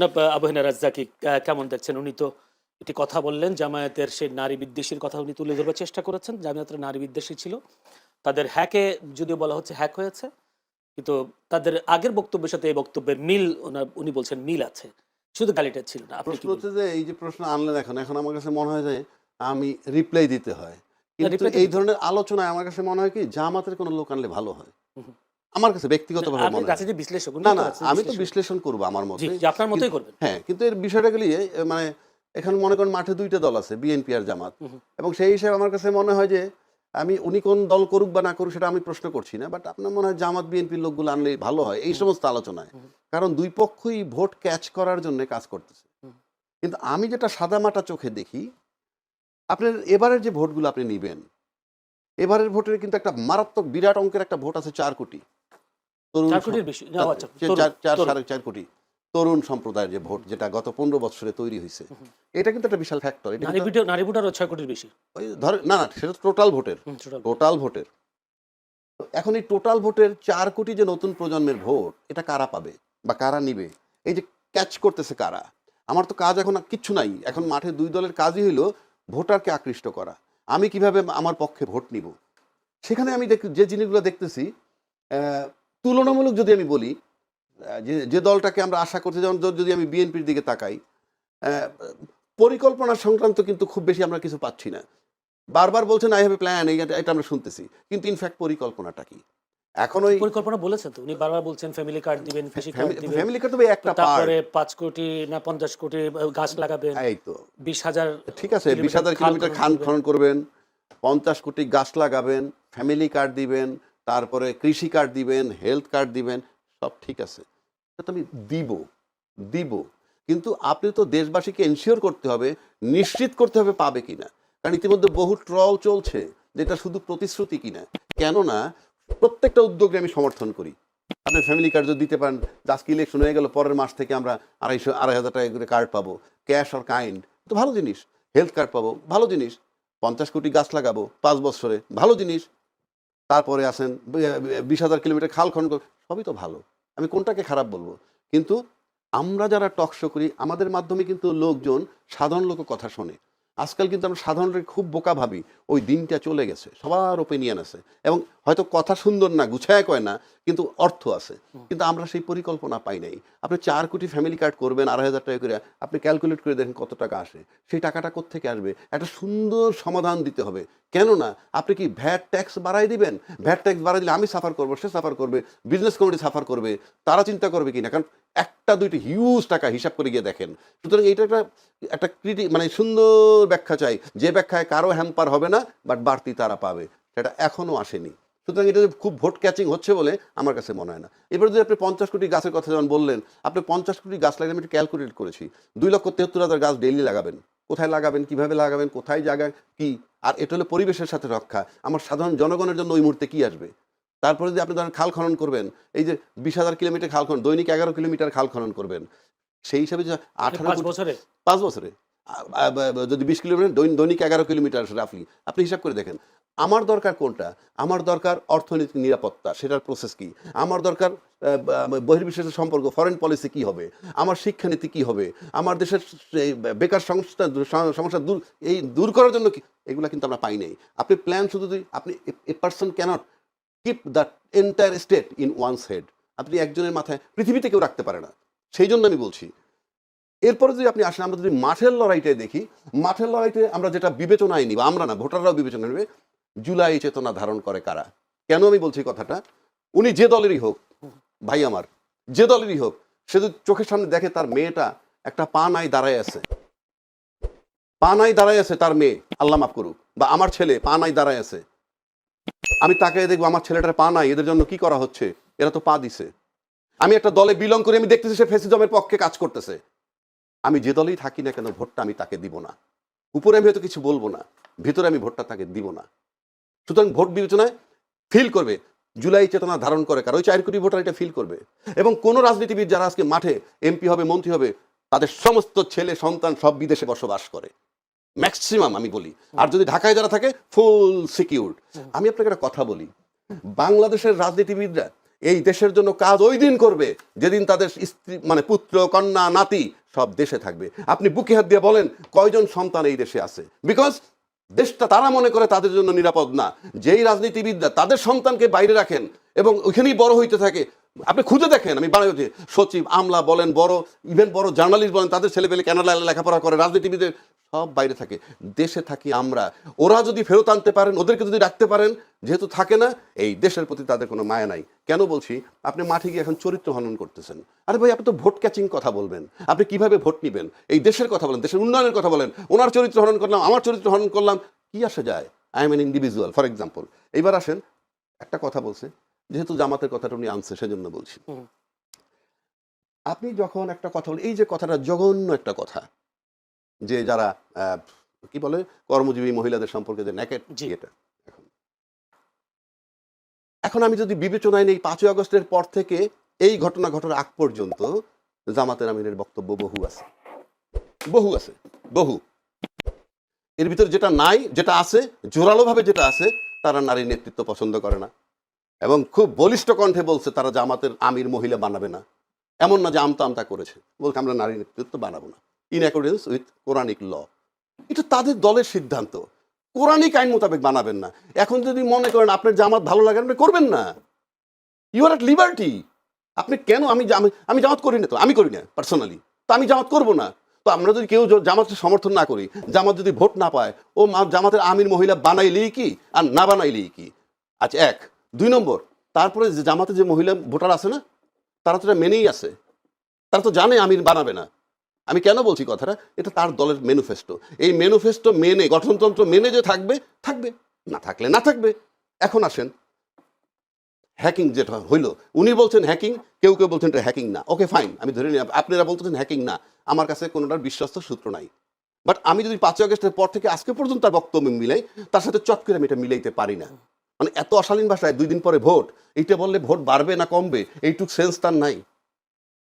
না, আবু হেনা রাজ্জাকি কেমন দেখছেন? উনি তো একটি কথা বললেন, জামায়াতের সেই নারী বিদ্বেষীর কথা উনি তুলে ধরবার চেষ্টা করেছেন। জামায়াতরা নারী বিদ্বেষী ছিল। তাদের হ্যাকে যদিও বলা হচ্ছে হ্যাক হয়েছে, কিন্তু তাদের আগের বক্তব্যের সাথে এই বক্তব্যের মিল উনি বলছেন মিল আছে। শুধু গালিটা ছিল না। আপনি কি প্রশ্ন হচ্ছে বলবেন? যে এই যে প্রশ্ন আনলেন এখন আমার কাছে মনে হয় যে আমি রিপ্লাই দিতে হয়। না, কিন্তু রিপ্লাই তো এই দিতে হবে। ধরনের আলোচনায় আমার কাছে মনে হয় কি জামাতের কোনো লোক আনলে ভালো হয়। হুম, হুম। আমার কাছে না, ব্যক্তিগতভাবে আপনি মনে হয়। রাজনীতি বিশ্লেষক, না, উনিও তো না, রাজনীতি আমি তো বিশ্লেষক। বিশ্লেষণ করব আমার জি, মতে। জি, আপনার মতোই করবেন। হ্যাঁ, কিন্তু এর বিষয়টা গেলে মানে এখানে মনে করেন মাঠে ২ টা দল আছে, বিএনপি আর জামাত। হুম, হুম, এবং সেই হিসেবে আমার কাছে মনে হয় যে উনি কোন দল করুক বা না করুক সেটা আমি প্রশ্ন করছি না। বাট আপনার মনে হয় জামাত বিএনপির লোকগুলো আনলেই ভালো হয় এই হুম, সমস্ত আলোচনায়। হুম, কারণ ২ পক্ষই ভোট ক্যাচ করার জন্য কাজ করতেছে। হুম। কিন্তু আমি যেটা সাদামাটা চোখে দেখি, আপনার এবারের যে ভোটগুলো আপনি নিবেন, এবারের ভোটের কিন্তু একটা মারাত্মক বিরাট অঙ্কের একটা ভোট আছে ৪ কোটি। তরুণ ৪ কোটির বেশি। না, আচ্ছা, চা তরুণ, ৪ ৪ তরুণ। ৪.৫ কোটি তরুণ সম্প্রদায়ের যে ভোট যেটা গত ১৫ বৎসরে তৈরি হইছে। হুম, হুম। এটা কিন্তু একটা বিশাল ফ্যাক্টর। এটা কিন্তু নারী ভোটারও ৬ কোটির বেশি। ওই ধরেন না, না সেটা তো টোটাল ভোটের। হুম, টোটাল। টোটাল ভোটের। তো এখন এই টোটাল ভোটের ৪ কোটি যে নতুন প্রজন্মের ভোট, এটা কারা পাবে বা কারা নিবে? এই যে ক্যাচ করতেছে কারা? আমার তো কাজ এখন আর কিচ্ছু নাই। এখন মাঠে ২ দলের কাজই হইল ভোটারকে আকৃষ্ট করা। আমি কিভাবে আমার পক্ষে ভোট নিব? সেখানে আমি যে জিনিসগুলো দেখতেছি, অ্যা তুলনামূলক যদি আমি বলি, যে দলটাকে আমরা আশা করছি, যেমন যদি আমি বিএনপির দিকে তাকাই, অ্যা পরিকল্পনা সংক্রান্ত কিন্তু খুব বেশি আমরা কিছু পাচ্ছি না। বারবার বলছেন আই হ্যাভ এ প্ল্যান, এটা আমরা শুনতেছি। কিন্তু ইনফ্যাক্ট পরিকল্পনাটা কি? এখন ওই পরিকল্পনা বলেছেন তো। উনি বারবার বলছেন ফ্যামিলি কার্ড দিবেন, কৃষি কার্ড দিবেন। ফ্যামিলি কার্ড তো ভাই একটা পার্ট। তারপরে ৫ কোটি না ৫০ কোটি গাছ লাগাবেন। এই তো ২০,০০০ ঠিক আছে, কিলোমিটার ২০,০০০ খাল কিলোমিটার খনন খান করবেন। খনন করবেন, ৫০ কোটি গাছ লাগাবেন, ফ্যামিলি কার্ড দিবেন, তারপরে কৃষি কার্ড দিবেন, হেলথ কার্ড দিবেন, সব ঠিক আছে। এটা তো আমি দিব, দিব। কিন্তু আপনি তো দেশবাসীকে এনশিওর করতে হবে, নিশ্চিত করতে হবে পাবে কিনা। কারণ ইতিমধ্যে বহু ট্রল চলছে যে এটা শুধু প্রতিশ্রুতি কিনা। কেননা প্রত্যেকটা উদ্যোগে আমি সমর্থন করি। আপনি ফ্যামিলি কার্ড যদি দিতে পারেন, যে আজকে ইলেকশন হয়ে গেল, পরের মাস থেকে আমরা ২৫০ টাকা করে কার্ড পাবো, ক্যাশ অর কাইন্ড, তো ভালো জিনিস। হেলথ কার্ড পাবো, ভালো জিনিস। ৫০ কোটি গাছ লাগাবো ৫ বছরে, ভালো জিনিস। তারপরে আসেন ২০,০০০ কিলোমিটার খাল খনন সবই তো ভালো। আমি কোনটাকে খারাপ বলবো? কিন্তু আমরা যারা টক শো করি, আমাদের মাধ্যমে কিন্তু লোকজন, সাধারণ লোকও কথা শোনে। আজকাল কিন্তু আমরা সাধারণ লোক খুব বোকা ভাবি। ওই দিনটা চলে গেছে। সবার ওপিনিয়ন আছে। এবং হয়তো কথা সুন্দর না, গুছায়া কয় না, কিন্তু অর্থ আছে। কিন্তু আমরা সেই পরিকল্পনা পাই নাই। আপনি ৪ কোটি ফ্যামিলি কার্ড করবেন ২৫০০ টাকা করে, আপনি ক্যালকুলেট করে দেখেন কত টাকা আসে। সেই টাকাটা কোত্থেকে আসবে? একটা সুন্দর সমাধান দিতে হবে। কেননা আপনি কি ভ্যাট ট্যাক্স বাড়ায় দিবেন? ভ্যাট ট্যাক্স বাড়ায় দিলে আমি সাফার করবো, সে সাফার করবে, বিজনেস কমিউনিটি সাফার করবে। তারা চিন্তা করবে কিনা? কারণ একটা ২টি হিউজ টাকা হিসাব করে গিয়ে দেখেন। সুতরাং এইটা একটা একটা মানে সুন্দর ব্যাখ্যা চাই। যে ব্যাখ্যায় কারো হ্যাম্পার হবে না, বাট বাড়তি তারা পাবে। সেটা এখনো আসেনি। সুতরাং এটা যে খুব ভোট ক্যাচিং হচ্ছে বলে আমার কাছে মনে হয় না। এবার যদি আপনি ৫০ কোটি গাছের কথা যেমন বললেন, আপনি ৫০ কোটি গাছ লাগালে আমি একটু ক্যালকুলেট করেছি। ২,৭৩,০০০ গাছ ডেইলি লাগাবেন। কোথায় লাগাবেন, কিভাবে লাগাবেন, কোথায় জায়গা কি? আর এটা হলো পরিবেশের সাথে রক্ষা। আমার সাধারণ জনগণের জন্য ওই মুহূর্তে কি আসবে? তারপরে যদি আপনি ধরেন খাল খনন করবেন, এই যে ২০,০০০ কিলোমিটার খাল খনন, দৈনিক ১১ কিলোমিটার খাল খনন করবেন। সেই হিসাবে যে ১৮ ৫ কোটি, বছরে। ৫ বছরে আ আ বা বা যদি ২০ কিলোমিটার দৈনিক ১১ কিলোমিটার রাফলি আপনি হিসাব করে দেখেন। আমার দরকার কোনটা? আমার দরকার অর্থনৈতিক নিরাপত্তা, সেটার প্রসেস কি? আমার দরকার বহির্বিশ্বের সম্পর্ক, ফরেন পলিসি কি হবে? আমার শিক্ষানীতি কি হবে? আমার দেশের এই বেকার সমস্যা দূর করার জন্য কি? এগুলা কিন্তু আমরা পাই নাই। আপনি প্ল্যান শুধু যদি আপনি a person can't keep the entire state in one's head. আপনি একজনের মাথায় পৃথিবীতে কেউ রাখতে পারে না। সেইজন্য আমি বলছি। এরপরে যদি আপনি আসেন, আমরা যদি মাঠের লড়াইটায় দেখি, মাঠের লড়াইতে আমরা যেটা বিবেচনায় নিব, আমরা না, ভোটাররাও বিবেচনা নেবে, জুলাই চেতনা ধারণ করে কারা? কেন আমি বলছি কথাটা? উনি যে দলেরই হোক, ভাই আমার, যে দলেরই হোক, সে যদি চোখের সামনে দেখে তার মেয়েটা একটা পা নাই দাঁড়ায় আছে, পা নাই দাঁড়ায় আছে তার মেয়ে, আল্লাহ মাফ করুক, বা আমার ছেলে পা নাই দাঁড়ায় আছে, আমি তাকে দেখবো আমার ছেলেটার পা নাই, এদের জন্য কি করা হচ্ছে? এরা তো পা দিছে। আমি একটা দলে বিলং করে আমি দেখতেছি সে ফ্যাসিজমের পক্ষে কাজ করতেছে। আমি যে দলেই থাকি না কেন, ভোটটা আমি তাকে দিব না। উপরে আমি হয়তো কিছু বলবো না, ভিতরে আমি ভোটটা তাকে দিব না। সুতরাং ভোট বিবেচনায় ফিল করবে জুলাই চেতনা ধারণ করে কার, ওই ৪ কোটি ভোটার এটা ফিল করবে। এবং কোন রাজনীতিবিদ যারা আজকে মাঠে এমপি হবে, মন্ত্রী হবে, তাদের সমস্ত ছেলে সন্তান সব বিদেশে বসবাস করে, ম্যাক্সিমাম আমি বলি। আর যদি ঢাকায় যারা থাকে, ফুল সিকিউরড। আমি আপনাকে একটা কথা বলি, বাংলাদেশের রাজনীতিবিদরা এই দেশের জন্য কাজ ওই দিন করবে যেদিন তাদের স্ত্রী মানে পুত্র কন্যা নাতি সব দেশে থাকবে। আপনি বুকে হাত দিয়ে বলেন কয়জন সন্তান এই দেশে আছে? বিকজ দেশটা তারা মনে করে তাদের জন্য নিরাপদ না। যেই রাজনীতিবিদরা তাদের সন্তানকে বাইরে রাখেন এবং ওইখানেই বড় হইতে থাকে, আপনি খুঁজে দেখেন, আমি বানাই সচিব আমলা বলেন, বড় ইভেন বড় জার্নালিস্ট বলেন, তাদের ছেলেপেলে কানাডায় লেখাপড়া করে, রাজনীতিবিদের সব বাইরে থাকে, দেশে থাকি আমরা। ওরা যদি ফেরত আনতে পারেন, ওদেরকে যদি রাখতে পারেন, যেহেতু থাকে না, এই দেশের প্রতি তাদের কোনো মায়া নাই। কেন বলছি? আপনি মাঠে গিয়ে এখন চরিত্র হনন করতেছেন। আরে ভাই, আপনি তো ভোট ক্যাচিং কথা বলবেন, আপনি কিভাবে ভোট নেবেন, এই দেশের কথা বলেন, দেশের উন্নয়নের কথা বলেন। ওনার চরিত্র হনন করলাম, আমার চরিত্র হনন করলাম, কি আসে যায়? I am N individual, for example. এইবার আসেন, একটা কথা বলছে, যেহেতু জামাতের কথাটা উনি আনছে সেজন্য বলছি। আপনি যখন একটা কথা বলেন, এই যে কথাটা জঘন্য একটা কথা, যে যারা কি বলে কর্মজীবী মহিলাদের সম্পর্কে যে নেকেট, এটা এখন আমি যদি বিবেচনায় নেই 5ই আগস্টের পর থেকে এই ঘটনা ঘটার আগ পর্যন্ত জামাতের আমিরের বক্তব্য বহু আছে, বহু আছে, বহু। এর ভিতরে যেটা নাই, যেটা আছে, জোরালোভাবে যেটা আছে, তারা নারী নেতৃত্ব পছন্দ করে না এবং খুব বলিষ্ঠ কণ্ঠে বলছে তারা জামাতের আমির মহিলা বানাবে না। এমন না যে আমতা আমতা করেছে, বলছে আমরা নারী নেতৃত্ব বানাবো না, ইন অ্যাকর্ডেন্স উইথ কোরআনিক ল। এটা তাদের দলের সিদ্ধান্ত, কোরআনিক আইন মোতাবেক বানাবেন না। এখন যদি মনে করেন আপনার জামাত ভালো লাগে, আপনি করবেন না, ইউ আর অ্যাট লিবার্টি। আপনি কেন? আমি জামাত করি না, তো আমি করি না পার্সোনালি, তো আমি জামাত করবো না। তো আমরা যদি কেউ জামাতের সমর্থন না করি, জামাত যদি ভোট না পায়, ও জামাতের আমির মহিলা বানাইলেই কি আর না বানাইলেই কি? আচ্ছা, 1। 2 নম্বর, তারপরে যে জামাতে যে মহিলা ভোটার আছে না, তারা তো এটা মেনেই আছে, তারা তো জানে আমির বানাবে না। আমি কেন বলছি কথাটা? এটা তার দলের ম্যানিফেস্টো। এই ম্যানিফেস্টো মেনে, গঠনতন্ত্র মেনে যে থাকবে থাকবে, না থাকলে না থাকবে। এখন আসেন হ্যাকিং যেটা হইলো, উনি বলছেন হ্যাকিং, কেউ কেউ বলছেন এটা হ্যাকিং না। ওকে ফাইন, আমি ধরে নিই আপনারা বলতেছেন হ্যাকিং না, আমার কাছে কোনোটার বিশ্বস্ত সূত্র নাই। বাট আমি যদি 5ই আগস্টের পর থেকে আজকে পর্যন্ত তার বক্তব্য মিলাই, তার সাথে চট করে আমি এটা মিলাইতে পারি না। মানে এত অশালীন ভাষায় 2 দিন পরে ভোট, এইটা বললে ভোট বাড়বে না কমবে, এইটুক সেন্স তার নাই,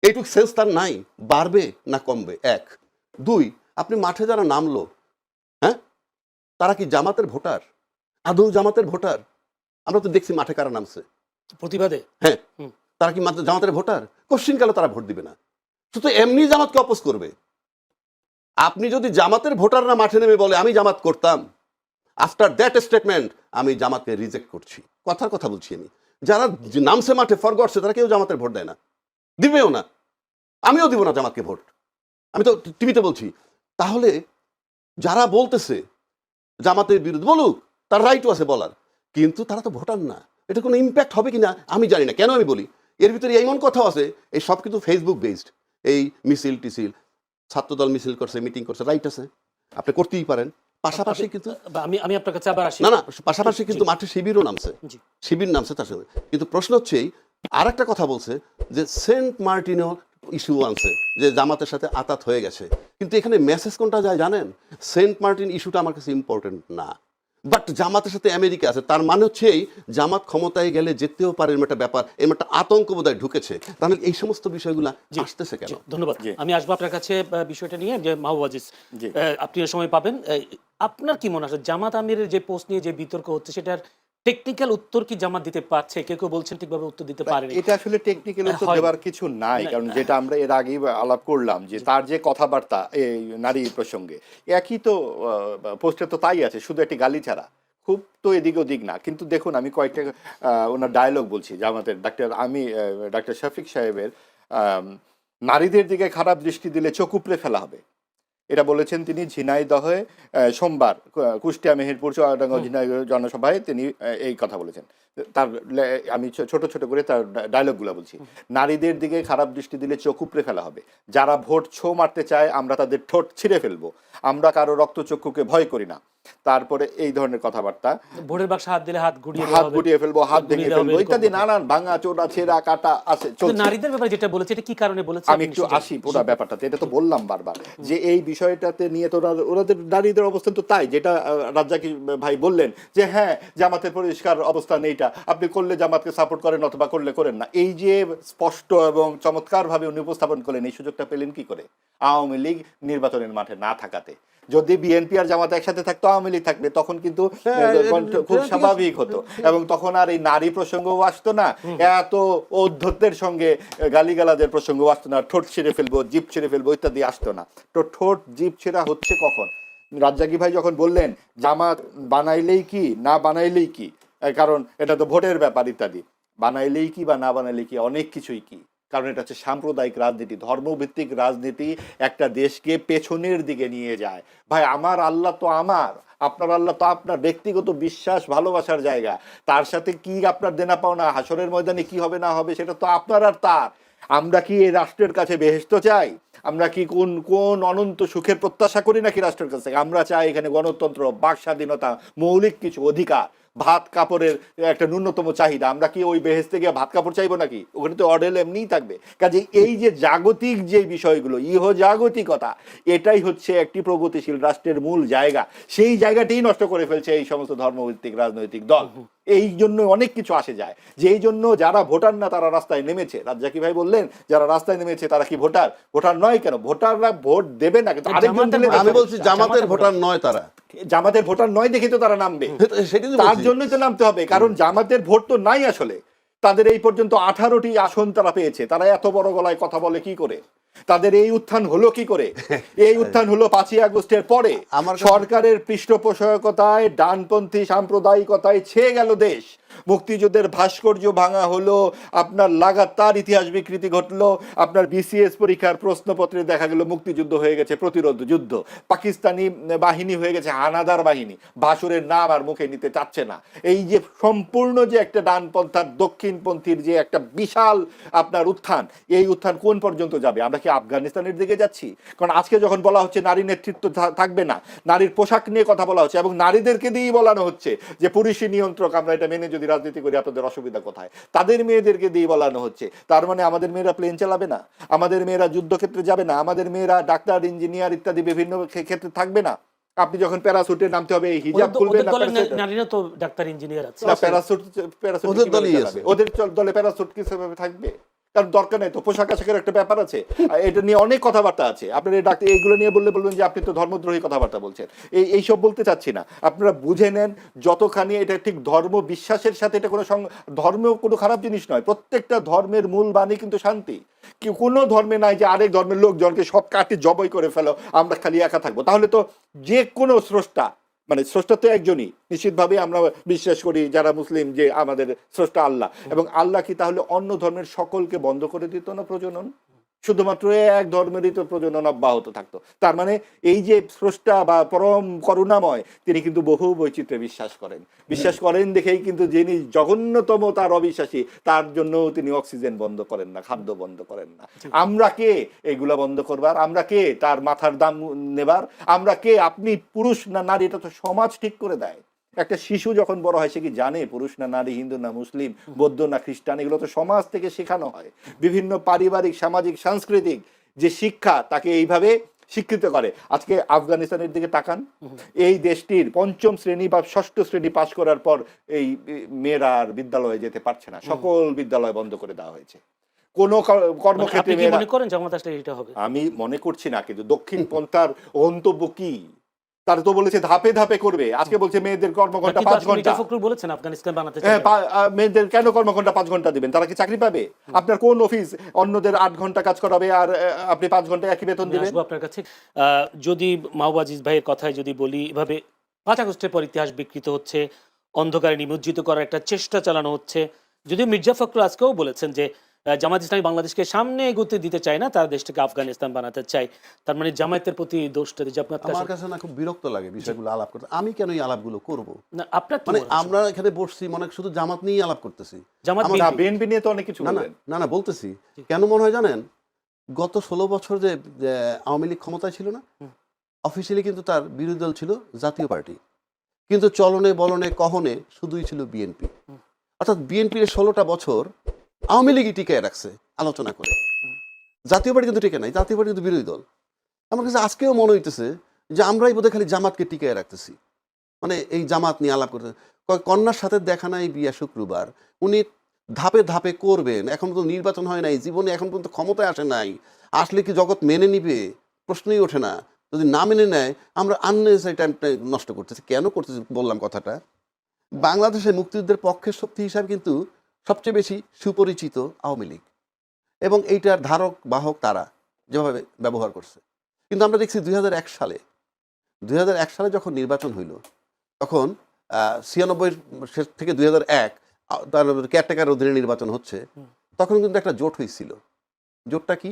এইটুক সেন্স তার নাই, বাড়বে না কমবে। 1। 2, আপনি মাঠে যারা নামলো, হ্যাঁ, তারা কি জামাতের ভোটার? আদৌ জামাতের ভোটার? আমরা তো দেখছি মাঠে কারা নামছে প্রতিবাদে। হ্যাঁ, তারা কি মাত্র জামাতের ভোটার? কোশ্চিনকালে তারা ভোট দিবে না, শুধু এমনি জামাতকে অপোজ করবে। আপনি যদি জামাতের ভোটাররা মাঠে নেমে বলে আমি জামাত করতাম, আফটার দ্যাট স্টেটমেন্ট আমি জামাতকে রিজেক্ট করছি, কথার কথা বলছি আমি। যারা নামছে মাঠে ফরগটছে, তারা কেউ জামাতের ভোট দেয় না, দিবেও না, আমিও দিব না জামাতকে ভোট, আমি তো টিভিতে বলছি। তাহলে যারা বলতেছে জামাতের বিরুদ্ধে, বলুক, তার রাইটও আছে বলার, কিন্তু তারা তো ভোটার না। এটা কোনো ইম্প্যাক্ট হবে কিনা আমি জানি না। কেন আমি বলি, এর ভিতরে এমন কথা আছে, এই সব কিন্তু ফেসবুক বেসড। এই মিছিল টিছিল, ছাত্রদল মিছিল করছে, মিটিং করছে, রাইট আছে, আপনি করতেই পারেন। পাশাপাশি কিন্তু আমি আপনার কাছে আবার আসি। না না, পাশাপাশি কিন্তু মাঠে শিবিরও নামছে, শিবির নামছে তার সঙ্গে। কিন্তু প্রশ্ন হচ্ছে আর একটা কথা বলছে যে সেন্ট মার্টিনও ইস্যু আনছে, যে জামাতের সাথে আতাত হয়ে গেছে। কিন্তু এখানে মেসেজ কোনটা যায় জানেন? সেন্ট মার্টিন ইস্যুটা আমার কাছে ইম্পর্টেন্ট না, বাট জামাতের সাথে আমেরিকা আছে, তার মানে হচ্ছে জামাত ক্ষমতায় গেলে যেতেও পারে, এরকম একটা ব্যাপার, এরকম একটা আতঙ্ক বোধহয় ঢুকেছে। তাহলে এই সমস্ত বিষয়গুলো আসতেছে কেন? ধন্যবাদ। আমি আসবো আপনার কাছে বিষয়টা নিয়ে, যে মাহবুব আজিজ, আপনি সময় পাবেন। আপনার কি মনে হয় জামাত আমিরের যে পোস্ট নিয়ে যে বিতর্ক হচ্ছে, সেটার টেকনিক্যাল উত্তর কি জামাত দিতে পারছে? কেউ কেউ বলছেন ঠিকভাবে উত্তর দিতে পারেনি। এটা আসলে টেকনিক্যাল উত্তর দেওয়ার কিছু নাই, কারণ যেটা আমরা এর আগেই আলাপ করলাম, যে তার যে কথাবার্তা এই নারী প্রসঙ্গে, একই তো পোস্টে তো তাই আছে, শুধু একটি গালি ছাড়া, খুব তো এদিক ওদিক না। কিন্তু দেখুন, আমি কয়েকটা ওনার ডায়লগ বলছি জামাতের ডাক্তার শফিক সাহেবের, নারীদের দিকে খারাপ দৃষ্টি দিলে চোখ উপড়ে ফেলা হবে, এটা বলেছেন তিনি ঝিনাইদহে সোমবার কুষ্টিয়া মেহেরপুর চুয়াডাঙ্গা ঝিনাইদহ জনসভায় তিনি এই কথা বলেছেন। তার আমি ছোট ছোট করে তার ডায়লগগুলো বলছি। নারীদের দিকে খারাপ দৃষ্টি দিলে চোখ উপড়ে ফেলা হবে, যারা ভোট ছো মারতে চায় আমরা তাদের ঠোঁট ছিঁড়ে ফেলবো, আমরা কারো রক্তচক্ষুকে ভয় করি না। তারপরে এই ধরনের কথাবার্তা, ভোটের বাক্সে হাত দিলে হাত গুটিয়ে ফেলবো, হাত ভেঙে ফেলবো, ইত্যাদি নানান ভাঙা চোরা ছেঁড়া কাটা আছে। নারীদের ব্যাপারে যেটা বলেছে, এটা কি কারণে বলেছে? আমি একটু আসি পুরো ব্যাপারটাতে। এটা তো বললাম বারবার যে এই বিষয়টাতে নিয়ে তো ওনাদের নারীদের অবস্থান তো তাই, যেটা রাজ্জাকি ভাই বললেন যে হ্যাঁ জামাতের পরিষ্কার অবস্থান এইটা, আপনি করলে জামাতকে সাপোর্ট করেন অথবা করলে করেন না। এই যে স্পষ্ট এবং চমৎকারভাবে উনি উপস্থাপন করলেন, এই সুযোগটা পেলেন কি করে? আওয়ামী লীগ নির্বাচনের মাঠে না থাকাতে। যদি বিএনপি আর জামাত একসাথে থাকতো, আওয়ামী লীগ থাকবে, তখন কিন্তু খুব ঠিক আছে। স্বাভাবিক হতো, এবং তখন আর এই নারী প্রসঙ্গও আসতো না, এত ঔদ্ধত্যের সঙ্গে গালিগালাজের প্রসঙ্গ আসতো না, ঠোঁট ছিঁড়ে ফেলবো, জিভ ছিঁড়ে ফেলবো ইত্যাদি আসতো না। তো ঠোঁট জিভ ছেঁড়া হচ্ছে কখন? রাজ্জাকি ভাই যখন বললেন জামাত বানাইলেই কি না বানাইলেই কি, কারণ এটা তো ভোটের ব্যাপার ইত্যাদি, বানাইলেই কি বা না বানাইলেই কি, অনেক কিছুই কি, কারণ এটা হচ্ছে সাম্প্রদায়িক রাজনীতি, ধর্মভিত্তিক রাজনীতি একটা দেশকে পেছনের দিকে নিয়ে যায়। ভাই, আমার আল্লাহ তো আমার, আপনার আল্লাহ তো আপনার, ব্যক্তিগত বিশ্বাস ভালোবাসার জায়গা, তার সাথে কি আপনার দেনা পাওনা, হাসরের ময়দানে কি হবে না হবে সেটা তো আপনার আর তার। আমরা কি এই রাষ্ট্রের কাছে বেহেশত চাই? আমরা কি কোন কোন অনন্ত সুখের প্রত্যাশা করি নাকি রাষ্ট্রের কাছে? আমরা চাই এখানে গণতন্ত্র, বাক স্বাধীনতা, মৌলিক কিছু অধিকার, ভাত কাপড়ের একটা ন্যূনতম চাহিদা। আমরা কি ওই বেহেশতে গিয়ে ভাত কাপড় চাইবো নাকি? ওখানে তো অডেল এমনিই থাকবে। কাজে এই যে জাগতিক যে বিষয়গুলো, জাগতিকতা, এটাই হচ্ছে একটি প্রগতিশীল রাষ্ট্রের মূল জায়গা। সেই জায়গাটাই নষ্ট করে ফেলছে এই সমস্ত ধর্মভিত্তিক রাজনৈতিক দল। এই জন্য অনেক কিছু আসে যায়, যেই জন্য যারা ভোটার না তারা রাস্তায় নেমেছে। রাজ্জাকি ভাই বললেন যারা রাস্তায় নেমেছে তারা কি ভোটার? ভোটার নয় কেন? ভোটাররা ভোট দেবে না, কিন্তু আরেকজন দিলে আমি বলছি জামাতের ভোটার নয় তারা, জামাতের ভোটার নয় দেখে তো তারা নামবে, সেটাই তো তার বলছি। জন্যই তো নামতে হবে, কারণ জামাতের ভোট তো নাই আসলে। তাদের এই পর্যন্ত 18টি আসন তারা পেয়েছে, তারা এত বড় গলায় কথা বলে কি করে? তাদের এই উত্থান হলো কি করে? এই উত্থান হলো 5ই আগস্টের পরে। সরকারের পৃষ্ঠপোষকতায় ডানপন্থী সাম্প্রদায়িকতায় ছেয়ে গেল দেশ। মুক্তিযুদ্ধের ভাস্কর্য ভাঙা হলো, আপনার লাগাতার ইতিহাস বিকৃতি ঘটলো, আপনার বিসিএস পরীক্ষার প্রশ্নপত্রে দেখা গেল মুক্তিযুদ্ধ হয়ে গেছে প্রতিরোধ যুদ্ধ, পাকিস্তানি বাহিনী হয়ে গেছে হানাদার বাহিনী, ভাসুরের নাম আর মুখে নিতে চাচ্ছে না। এই যে সম্পূর্ণ যে একটা ডানপন্থার দক্ষিণপন্থীর যে একটা বিশাল আপনার উত্থান, এই উত্থান কোন পর্যন্ত যাবে? আমরা কি আফগানিস্তানের দিকে যাচ্ছি? কারণ আজকে যখন বলা হচ্ছে নারী নেতৃত্ব থাকবে না, নারীর পোশাক নিয়ে কথা বলা হচ্ছে, এবং নারীদেরকে দিয়েই বলানো হচ্ছে যে পুরুষই নিয়ন্ত্রক, আমরা এটা মেনে যদি রাজনীতি করি আপনাদের অসুবিধা কোথায়? তাদের মেয়েদেরকে দিয়ে বলানো হচ্ছে। তার মানে আমাদের মেয়েরা প্লেন চালাবে না, আমাদের মেয়েরা যুদ্ধক্ষেত্রে যাবে না, আমাদের মেয়েরা ডাক্তার, ইঞ্জিনিয়ার ইত্যাদি বিভিন্ন ক্ষেত্রে থাকবে না। আপনি যখন প্যারাসুটে নামতে হবে, এই হিজাব খুলবে না, নারীরা তো ডাক্তার, ইঞ্জিনিয়ার আছে, প্যারাসুট ওদের দলই আছে। ওদের দলে প্যারাসুট কিভাবে থাকবে? কারণ দরকার নেই তো, পোশাক আশাকের একটা ব্যাপার আছে, এটা নিয়ে অনেক কথাবার্তা আছে। আপনার এই ডাক্তার এইগুলো নিয়ে বললে বলবেন যে আপনি তো ধর্মদ্রোহী কথাবার্তা বলছেন। এইসব বলতে চাচ্ছি না, আপনারা বুঝে নেন যতখানি এটা ঠিক ধর্ম বিশ্বাসের সাথে, এটা কোনো ধর্মেও কোনো খারাপ জিনিস নয়। প্রত্যেকটা ধর্মের মূল বাণী কিন্তু শান্তি। কোনো ধর্মে নাই যে আরেক ধর্মের লোকজনকে সব কাটে জবাই করে ফেলো, আমরা খালি একা থাকবো। তাহলে তো যে কোনো স্রষ্টা, মানে স্রষ্টা তো একজনই, নিশ্চিতভাবে আমরা বিশ্বাস করি যারা মুসলিম যে আমাদের স্রষ্টা আল্লাহ, এবং আল্লাহ কি তাহলে অন্য ধর্মের সকলকে বন্ধ করে দিত না প্রজনন? শুধুমাত্র এক ধর্মেরই তো প্রজনন অব্যাহত থাকতো। তার মানে এই যে স্রষ্টা বা পরম করুণাময়, তিনি কিন্তু বহু বৈচিত্র্যে বিশ্বাস করেন দেখেই কিন্তু যিনি জঘন্যতম তার অবিশ্বাসী, তার জন্য তিনি অক্সিজেন বন্ধ করেন না, খাদ্য বন্ধ করেন না। আমরা কে এগুলা বন্ধ করবার? আমরা কে তার মাথার দাম নেবার? আমরা কে? আপনি পুরুষ না নারী, এটা তো সমাজ ঠিক করে দেয়। একটা শিশু যখন বড় হয় সে কি জানে পুরুষ না নারী, হিন্দু না মুসলিম, বৌদ্ধ না খ্রিস্টান? এগুলো তো সমাজ থেকে শেখানো হয়। বিভিন্ন পারিবারিক, সামাজিক, সাংস্কৃতিক যে শিক্ষা তাকে এইভাবে স্বীকৃত করে। আজকে আফগানিস্তানের দিকে তাকান, এই দেশটির 5ম শ্রেণী বা 6ষ্ঠ শ্রেণী পাশ করার পর এই মেয়েরা আর বিদ্যালয়ে যেতে পারছে না, সকল বিদ্যালয় বন্ধ করে দেওয়া হয়েছে। কোন কর্মক্ষেত্রে আমি মনে করছি না, কিন্তু দক্ষিণ পন্থার গন্তব্য কি? তারা তো বলেছে ধাপে ধাপে করবে। আজকে বলছে মেয়েদের কর্মঘণ্টা 5 ঘন্টা বলেছেন আফগানিস্তান বানাতে চায়। মেয়েদের কেন কর্মঘণ্টা 5 ঘন্টা দিবেন? তারা কি চাকরি পাবে? আপনার কোন অফিস অন্যদের 8 ঘন্টা কাজ করাবে আর আপনি 5 ঘন্টা একই বেতন দিবেন? আপনার কাছে যদি মাহবুব আজিজ ভাইয়ের কথায় যদি বলি, এভাবে 5 আগস্টের পর ইতিহাস বিকৃত হচ্ছে, অন্ধকারে নিমজ্জিত করার একটা চেষ্টা চালানো হচ্ছে। যদিও মির্জা ফখরুল আজকেও বলেছেন যে জামায়াত ইসলামী বাংলাদেশকে সামনে এগোতে দিতে চায় না, তারা দেশটাকে আফগানিস্তান বানাতে চায়। তার মানে জামায়াতের প্রতি দোষটা যে আমার কাছে না খুব বিরক্ত লাগে বিষয়গুলো আলাপ করতে। আমি কেন এই আলাপগুলো করব? না, আপনার মানে আমরা এখানে বসছি মনে শুধু জামাত নিয়েই আলাপ করতেছি। বিএনপি নিয়ে তো অনেক কিছু বলবেন। না বলতেছি কেন মনে হয় জানেন? গত 16 বছর যে আওয়ামী লীগ ক্ষমতায় ছিল না, অফিসিয়ালি কিন্তু তার বিরোধী দল ছিল জাতীয় পার্টি, কিন্তু চলনে বলনে কহনে শুধুই ছিল বিএনপি। অর্থাৎ বিএনপির 16টা বছর আওয়ামী লীগই টিকায় রাখছে আলোচনা করে, জাতীয় পার্টি কিন্তু টিকে নাই, জাতীয় পার্টি কিন্তু বিরোধী দল। আমার কাছে আজকেও মনে হইতেছে যে আমরাই বোধহয় খালি জামাতকে টিকায় রাখতেছি, মানে এই জামাত নিয়ে আলাপ করতে। কন্যার সাথে দেখা নাই বিয়া শুক্রবার, উনি ধাপে ধাপে করবেন। এখন তো নির্বাচন হয় নাই, জীবনে এখন পর্যন্ত ক্ষমতায় আসে নাই, আসলে কি জগৎ মেনে নিবে? প্রশ্নই ওঠে না। যদি না মেনে নেয় আমরা আননেসেসারি টাইমটা নষ্ট করতেছি। কেন করতেছি বললাম কথাটা, বাংলাদেশে মুক্তিযুদ্ধের পক্ষের শক্তি হিসাবে কিন্তু সবচেয়ে বেশি সুপরিচিত আওয়ামী লীগ, এবং এইটার ধারক বাহক তারা যেভাবে ব্যবহার করছে। কিন্তু আমরা দেখছি 2001 সালে যখন নির্বাচন হইল, তখন 96 শেষ থেকে 2001 তার কেয়ারটেকার অধীনে নির্বাচন হচ্ছে, তখন কিন্তু একটা জোট হয়েছিল। জোটটা কি?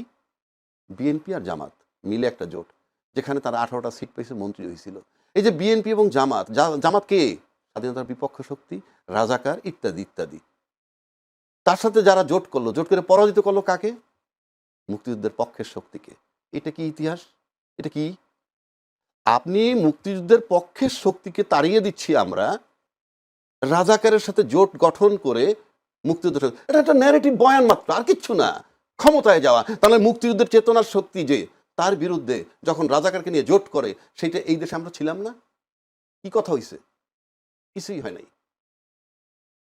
বিএনপি আর জামাত মিলে একটা জোট, যেখানে তারা 18টা সিট পেয়েছে, মন্ত্রী হয়েছিল। এই যে বিএনপি এবং জামাত, জামাত কে? স্বাধীনতার বিপক্ষ শক্তি, রাজাকার ইত্যাদি ইত্যাদি। তার সাথে যারা জোট করলো, জোট করে পরাজিত করলো কাকে? মুক্তিযুদ্ধের পক্ষের শক্তিকে। এটা কি ইতিহাস? এটা কি? আপনি মুক্তিযুদ্ধের পক্ষের শক্তিকে তাড়িয়ে দিচ্ছি আমরা, রাজাকারের সাথে জোট গঠন করে মুক্তিযুদ্ধ। এটা একটা ন্যারেটিভ বয়ান মাত্র, আর কিচ্ছু না। ক্ষমতায় যাওয়া, তাহলে মুক্তিযুদ্ধের চেতনার শক্তি যে, তার বিরুদ্ধে যখন রাজাকারকে নিয়ে জোট করে, সেইটা এই দেশে আমরা ছিলাম না। কি কথা হইছে? কিছুই হয় নাই।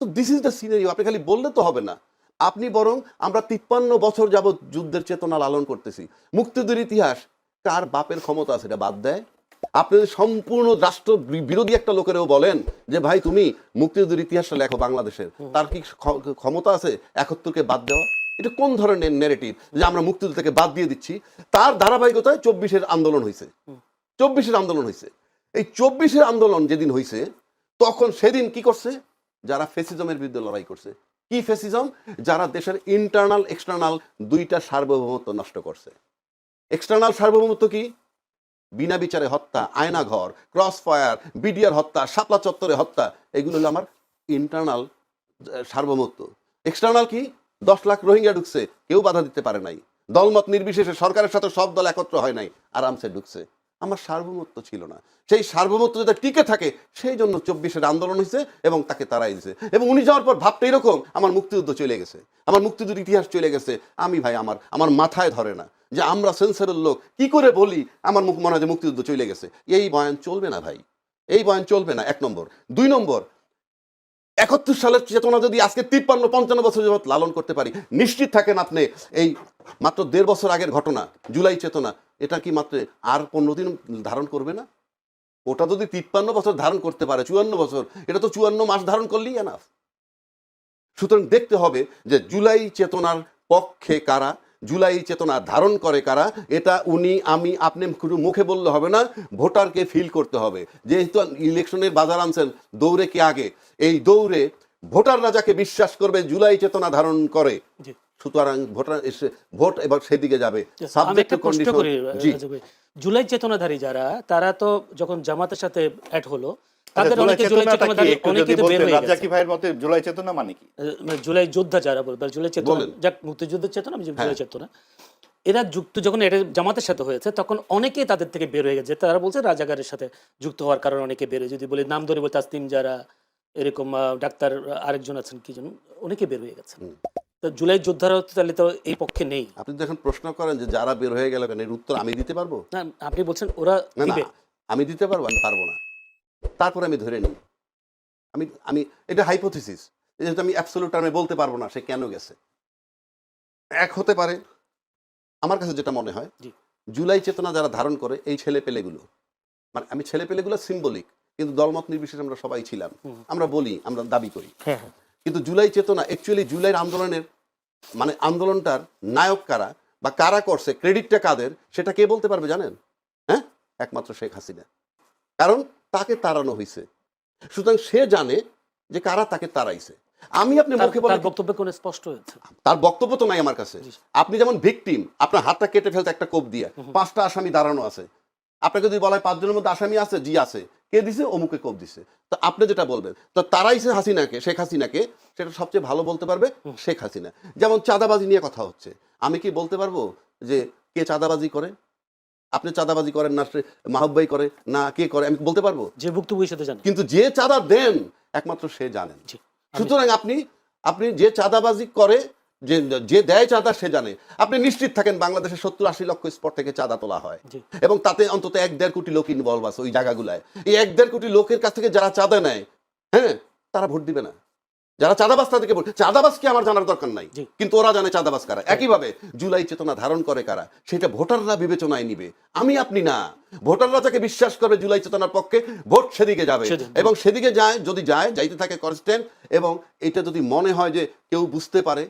তো দিস ইজ দ্য সিনারিও। আপনি খালি বললে তো হবে না, আপনি বরং আমরা 53 বছর যাবৎ যুদ্ধের চেতনা লালন করতেছি। মুক্তিযুদ্ধের ইতিহাস কার বাপের ক্ষমতা আছে এটা বাদ দেয়। আপনি যদি সম্পূর্ণ রাষ্ট্র বিরোধী একটা লোকেরও বলেন যে ভাই তুমি মুক্তিযুদ্ধের ইতিহাসটা লেখো বাংলাদেশের, তার কি ক্ষমতা আছে 71কে বাদ দেওয়া? এটা কোন ধরনের ন্যারেটিভ যে আমরা মুক্তিযুদ্ধ থেকে বাদ দিয়ে দিচ্ছি? তার ধারাবাহিকতায় 24-এর আন্দোলন হয়েছে। 24-এর আন্দোলন হয়েছে। এই 24-এর আন্দোলন যেদিন হয়েছে, তখন সেদিন কি করছে? যারা ফেসিজমের বিরুদ্ধে লড়াই করছে। কি ফেসিজম? যারা দেশের ইন্টারনাল এক্সটার্নাল দুইটা সার্বভৌমত্ব নষ্ট করছে। এক্সটার্নাল সার্বভৌমত্ব কি? বিনা বিচারে হত্যা, আয়নাঘর, ক্রস ফায়ার, বিডিআর হত্যা, শাপলা চত্বরে হত্যা, এগুলো হলো আমার ইন্টারনাল সার্বভৌমত্ব। এক্সটার্নাল কি? 10 লাখ রোহিঙ্গা ঢুকছে, কেউ বাধা দিতে পারে নাই। দলমত নির্বিশেষে সরকারের সাথে সব দল একত্র হয় নাই, আরামসে ঢুকছে। আমার সার্বভৌমত্ব ছিল না। সেই সার্বভৌমত্ব যাতে টিকে থাকে, সেই জন্য 24-এর আন্দোলন হয়েছে এবং তাকে তাড়াই দিয়েছে। এবং উনি যাওয়ার পর ভাবটা এরকম, আমার মুক্তিযুদ্ধ চলে গেছে, আমার মুক্তিযুদ্ধের ইতিহাস চলে গেছে। আমি ভাই আমার মাথায় ধরে না যে আমরা সেন্সারের লোক কি করে বলি আমার মুখ মনে হয় যে মুক্তিযুদ্ধ চলে গেছে। এই বয়ান চলবে না ভাই, এই বয়ান চলবে না, 1 নম্বর। 2 নম্বর, 71 সালের চেতনা যদি আজকে 53-55 বছর যাবত লালন করতে পারি, নিশ্চিত থাকেন আপনি এই মাত্র 1.5 বছর আগের ঘটনা জুলাই চেতনা, এটা কি মাত্র আর 15 দিন ধারণ করবে না? ওটা যদি 53 বছর ধারণ করতে পারে, 54 বছর, এটা তো 54 মাস ধারণ করলেই এনাফ। সুতরাং দেখতে হবে যে জুলাই চেতনার পক্ষে কারা, জুলাই চেতনা ধারণ করে কারা। এটা উনি আমি আপনি মুখে বললে হবে না, ভোটারকে ফিল করতে হবে। যেহেতু ইলেকশনের বাজার আনছেন, দৌড়ে কে আগে? এই দৌড়ে ভোটাররা যাকে বিশ্বাস করবে জুলাই চেতনা ধারণ করে, সুতরাং ভোট এবার সেদিকে যাবে। আমি একটা প্রশ্ন করি রাজু ভাই, জুলাই চেতনাধারী যারা, তারা তো যখন জামাতের সাথে অ্যাড হলো, তাদের অনেকে জুলাই চেতনাধারী, অনেকে তো বের হয়ে গেছে। রাজাকি ভাইয়ের মতে জুলাই চেতনা মানে কি? জুলাই যোদ্ধা যারা বলবে, জুলাই চেতনা, যাক মুক্তিযুদ্ধের চেতনা, আমি জুলাই চেতনা, এরা যুক্ত যখন এটা জামাতের সাথে হয়েছে, তখন অনেকেই তাদের থেকে বের হয়ে গেছে। তারা বলছে রাজাকারের সাথে যুক্ত হওয়ার কারণে অনেকে বের হয়ে, যদি বলি নাম ধরে বলতে তাসলিম যারা, এরকম ডাক্তার আরেকজন আছেন কি যেন, অনেকে বের হয়ে গেছে। তো জুলাই যোদ্ধারা তাহলে তো এই পক্ষে নেই। আপনি যখন প্রশ্ন করেন যে যারা বের হয়ে গেল কেন, এর উত্তর আমি দিতে পারবো না? আপনি বলছেন ওরা দিবে। আমি দিতে পারবো? আমি পারবো না। তারপরে আমি ধরে নিই, আমি এটা হাইপোথিসিস, যেহেতু আমি অ্যাবসলিউট টার্মে বলতে পারবো না সে কেন গেছে। এক হতে পারে, আমার কাছে যেটা মনে হয়, জুলাই চেতনা যারা ধারণ করে এই ছেলেপেলেগুলো, মানে আমি ছেলেপেলেগুলো সিম্বলিক, কিন্তু দলমত নির্বিশেষে আমরা সবাই ছিলাম, আমরা বলি, আমরা দাবি করি। কিন্তু জুলাই চেতনা অ্যাকচুয়ালি জুলাইয়ের আন্দোলনের, মানে আন্দোলনটার নায়ক কারা বা কারা করছে, ক্রেডিটটা কাদের, সেটা কে বলতে পারবে জানেন? হ্যাঁ, একমাত্র শেখ হাসিনা। কারণ তাকে তাড়ানো হয়েছে, সুতরাং সে জানে যে কারা তাকে তাড়াইছে। আমি আপনি মুখে বলেন, বক্তব্য কোন স্পষ্ট হয়েছে, তার বক্তব্য তো নাই আমার কাছে। আপনি যেমন ভিকটিম, আপনার হাতটা কেটে ফেলতে একটা কোপ দিয়ে 5টা আসামি দাঁড়ানো আছে, আপনাকে যদি বলা হয় 5 জনের মধ্যে আসামি আছে, জি আছে, কে দিছে? অমুকে কোপ দিছে। তো আপনি যেটা বলবেন, তো তারাইছে হাসিনাকে, শেখ হাসিনাকে, সেটা সবচেয়ে ভালো বলতে পারবে শেখ হাসিনা। যেমন চাঁদাবাজি নিয়ে কথা হচ্ছে, আমি কি বলতে পারবো যে কে চাঁদাবাজি করে? আপনি চাঁদাবাজি করেন না, মাহবুবাই করে না, কে করে? আমি বলতে পারবো? যে ভুক্তভোগীর সাথে জানেন, কিন্তু যে চাঁদা দেন একমাত্র সে জানেন। সুতরাং আপনি যে চাঁদাবাজি করে, যে দেয় চাঁদা সে জানে। আপনি নিশ্চিত থাকেন বাংলাদেশে 70-80 লক্ষ স্পট থেকে চাঁদা তোলা হয়, এবং তাতে অন্তত 1-1.5 কোটি লোক ইনভলভ আছে ওই জায়গাগুলায়। এই 1-1.5 কোটি লোকের কাছ থেকে যারা চাঁদা নেয়, হ্যাঁ, তারা ভোট দিবে না। যারা চাঁদাবাজ তাদেরকে বল, চাঁদাবাজকে আমার জানার দরকার নাই, জি। কিন্তু ওরা জানে চাঁদাবাজ কারা। একইভাবে জুলাই চেতনা ধারণ করে কারা, সেটা ভোটাররা বিবেচনায় নিবে, আমি আপনি না। ভোটাররা যাকে বিশ্বাস করবে জুলাই চেতনার পক্ষে, ভোট সেদিকে যাবে, সেদিকে। এবং সেদিকে যায়, যদি যায়, যাইতে থাকে কনস্ট্যান্ট। এবং এটা যদি মনে হয় যে কেউ বুঝতে পারে,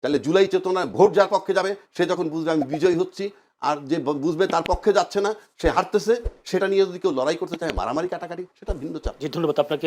তাহলে জুলাই চেতনায় ভোট যার পক্ষে যাবে, সে যখন বুঝবে আমি বিজয়ী হচ্ছি, আর যে বুঝবে তার পক্ষে যাচ্ছে না, সে হারতেছে, সেটা নিয়ে যদি কেউ লড়াই করতে চায়, মারামারি কাটাকাটি, সেটা ভিন্ন চাপ। জি, ধন্যবাদ আপনাকে।